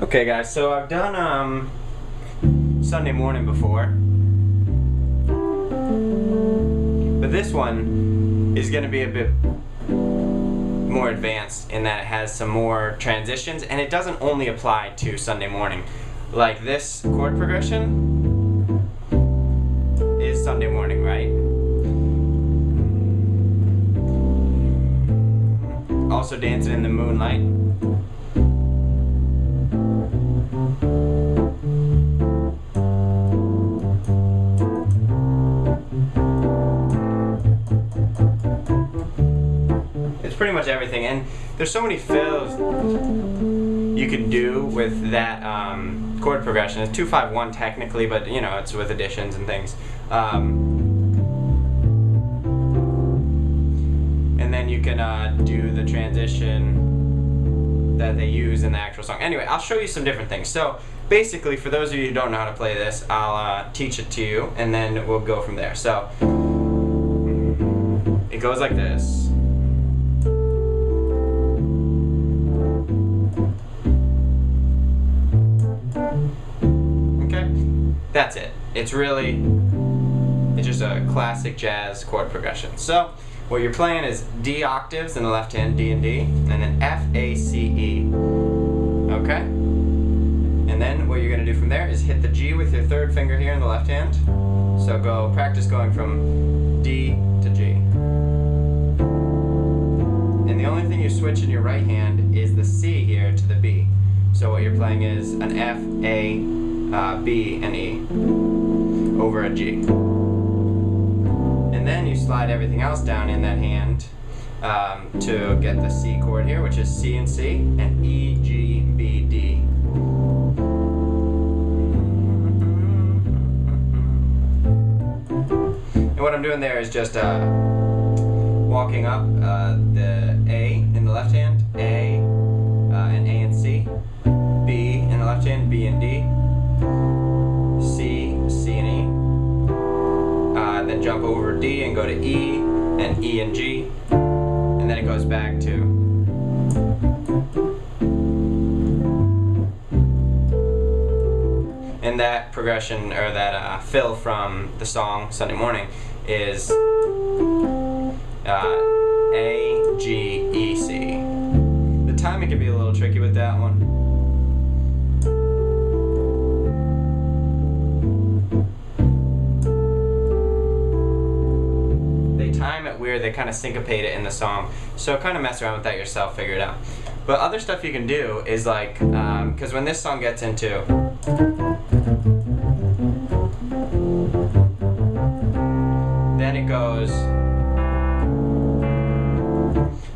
Okay guys, so I've done Sunday Morning before, but this one is going to be a bit more advanced in that it has some more transitions, and it doesn't only apply to Sunday Morning. Like this chord progression is Sunday Morning, right? Also dancing in the Moonlight. It's pretty much everything, and there's so many fills you could do with that chord progression. It's 2-5-1 technically, but you know, it's with additions and things. And then you can do the transition that they use in the actual song. Anyway, I'll show you some different things. So basically, for those of you who don't know how to play this, I'll teach it to you, and then we'll go from there. So it goes like this. That's it. It's just a classic jazz chord progression. So what you're playing is D octaves in the left hand, D and D, and then F, A, C, E. Okay? And then what you're going to do from there is hit the G with your third finger here in the left hand. So practice going from D to G. And the only thing you switch in your right hand is the C here to the B. So what you're playing is an F, A, B, and E over a G. And then you slide everything else down in that hand to get the C chord here, which is C and C, and E, G, B, D. And what I'm doing there is just walking up the A in the left hand, A, and A and C, B in the left hand, B and D, C, C and E, then jump over D and go to E and E and G, and then it goes back to. And that progression, or that fill from the song Sunday Morning is A, G, E, C. The timing can be a little tricky with that one. Time it weird, they kind of syncopate it in the song, so kind of mess around with that yourself, figure it out. But other stuff you can do is like, because when this song gets into, then it goes.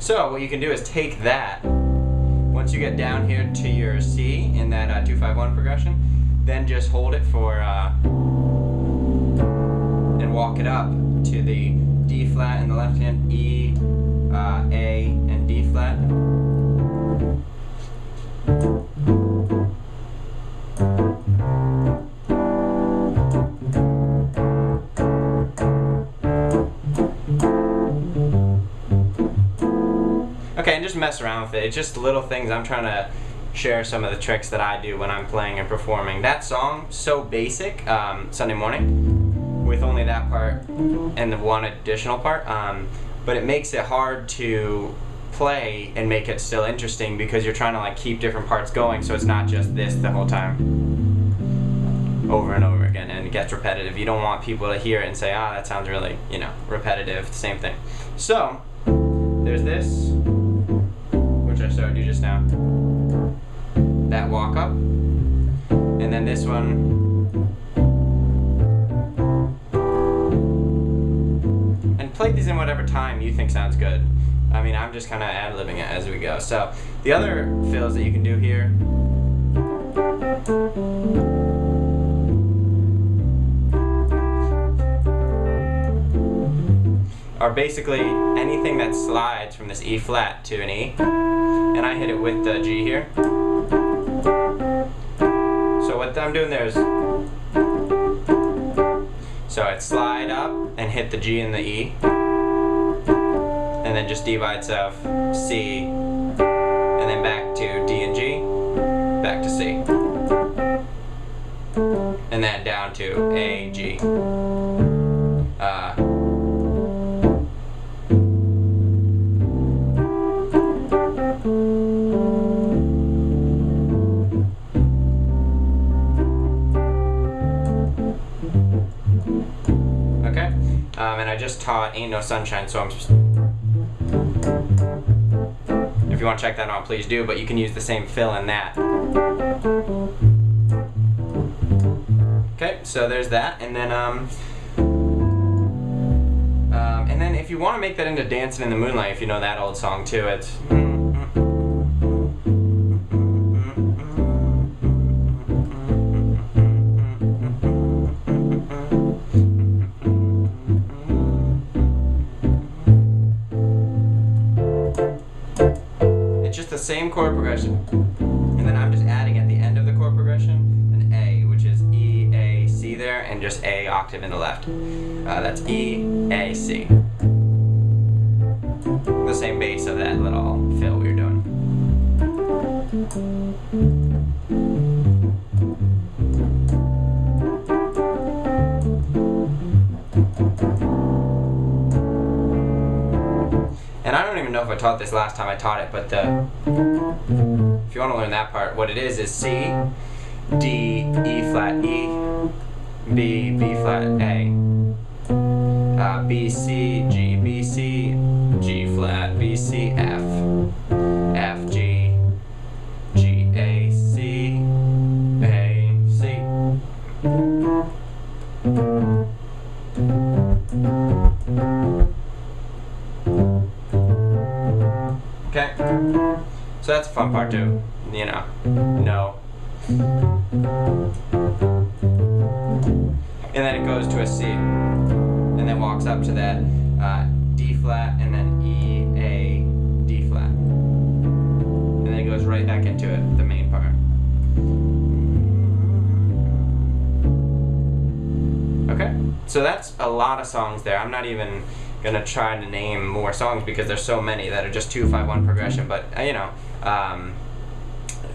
So what you can do is take that, once you get down here to your C in that 2-5-1 progression, then just hold it for, and walk it up to the D flat in the left hand, E, A, and D flat. Okay, and just mess around with it. It's just little things. I'm trying to share some of the tricks that I do when I'm playing and performing. That song, so basic, Sunday Morning, with only that part and the one additional part, but it makes it hard to play and make it still interesting because you're trying to like keep different parts going, so it's not just this the whole time over and over again, and it gets repetitive. You don't want people to hear it and say, that sounds really, repetitive, same thing. So there's this, which I showed you just now, that walk up, and then this one. Play these in whatever time you think sounds good. I mean, I'm just kind of ad-libbing it as we go. So the other fills that you can do here are basically anything that slides from this E flat to an E, and I hit it with the G here. So what I'm doing there is, so I'd slide up and hit the G and the E, and then just D by itself, C, and then back to D and G, back to C, and then down to A, G. Okay, and I just taught Ain't No Sunshine, so if you want to check that out, please do, but you can use the same fill in that. Okay, so there's that, and then if you want to make that into Dancing in the Moonlight, if you know that old song too, it's the same chord progression, and then I'm just adding at the end of the chord progression an A, which is E, A, C there, and just A octave in the left. That's E, A, C. The same bass of that little fill we were doing. And I don't even know if I taught this last time I taught it, but if you want to learn that part, what it is C, D, E flat, E, B, B flat, A, B, C, G, B, C, G flat, B, C, F, F, G, G, A, C, A, C. Okay, so that's a fun part too, you know, no. And then it goes to a C, and then walks up to that D flat, and then E, A, D flat. And then it goes right back into it, the main part. Okay, so that's a lot of songs there. I'm not even gonna try to name more songs because there's so many that are just 2-5-1 progression, but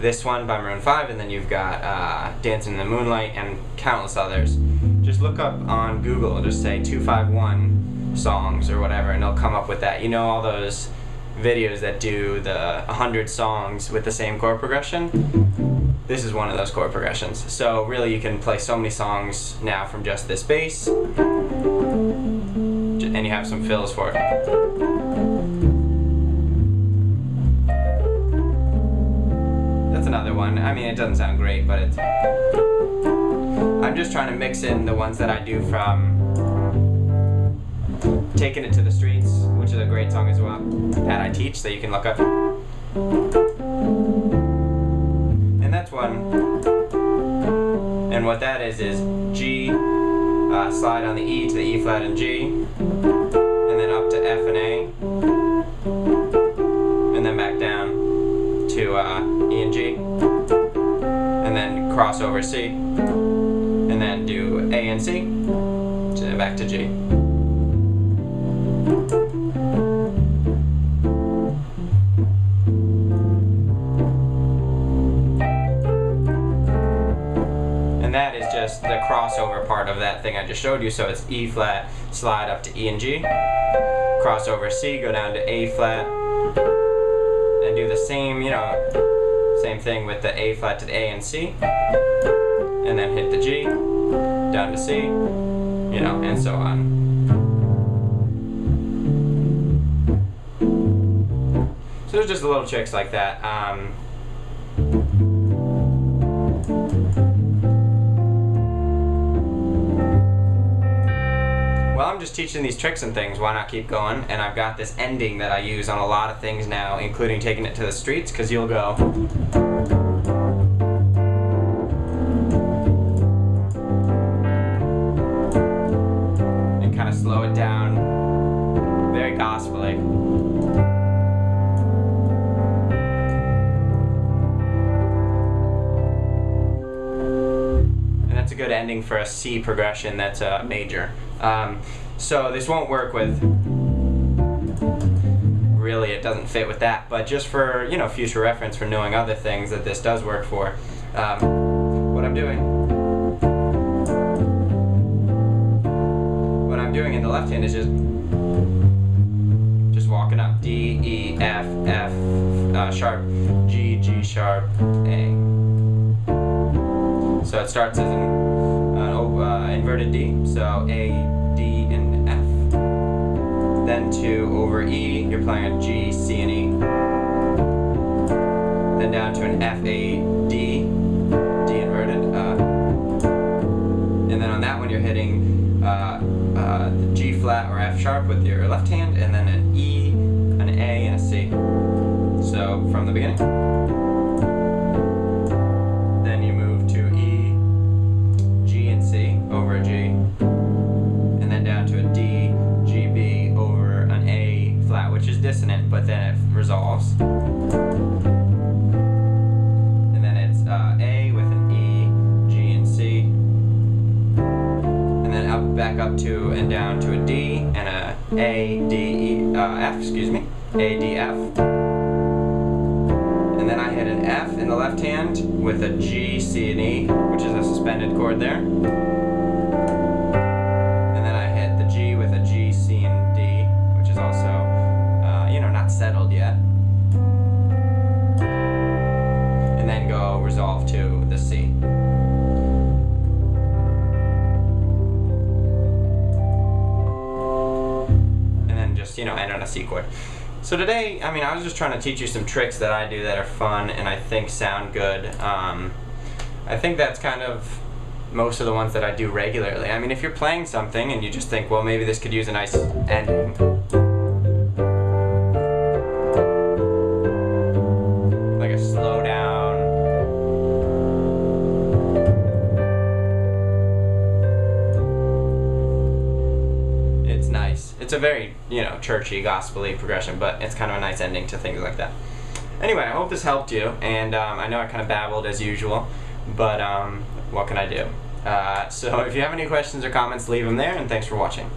this one by Maroon 5, and then you've got Dancing in the Moonlight and countless others. Just look up on Google and just say 2-5-1 songs or whatever, and it'll come up with that. You know, all those videos that do the 100 songs with the same chord progression? This is one of those chord progressions. So really you can play so many songs now from just this bass, and you have some fills for it. That's another one. I mean, it doesn't sound great, but it's... I'm just trying to mix in the ones that I do from Taking It to the Streets, which is a great song as well, that I teach, that you can look up. And that's one. And what that is G, slide on the E to the E flat and G, and then up to F and A, and then back down to E and G, and then cross over C, and then do A and C, to back to G. And that is just the crossover part of that thing I just showed you. So it's E flat, slide up to E and G, cross over C, go down to A flat, and do the same, same thing with the A flat to the A and C, and then hit the G, down to C, and so on. So there's just little tricks like that. Well, I'm just teaching these tricks and things, why not keep going? And I've got this ending that I use on a lot of things now, including Taking It to the Streets, because you'll go... and kind of slow it down, very gospel-y. And that's a good ending for a C progression that's a major. So this won't work with really it doesn't fit with that, but just for, you know, future reference for knowing other things that this does work for, what I'm doing in the left hand is just walking up D, E, F, F, sharp, G, G sharp, A. So it starts as an inverted D, so A, D, and F. Then to over E, you're playing a G, C, and E. Then down to an F, A, D, D inverted. And then on that one, you're hitting the G flat or F sharp with your left hand, and then an E, an A, and a C. So from the beginning. Then you move to E, G, and C over a G, and then down to a D, G, B over an A flat, which is dissonant, but then it resolves. And then it's A with an E, G, and C. And then back up to and down to a D and a D, E, F, excuse me, A, D, F. And then I hit an F in the left hand with a G, C, and E, which is a suspended chord there. And then I hit the G with a G, C, and D, which is also, you know, not settled yet. And then go resolve to the C. You know, end on a C chord. So today, I mean, I was just trying to teach you some tricks that I do that are fun and I think sound good. I think that's kind of most of the ones that I do regularly. I mean, if you're playing something and you just think, well, maybe this could use a nice ending. Like a slow down. It's nice. It's a very, you know, churchy, gospel-y progression, but it's kind of a nice ending to things like that. Anyway, I hope this helped you, and I know I kind of babbled as usual, but what can I do? So if you have any questions or comments, leave them there, and thanks for watching.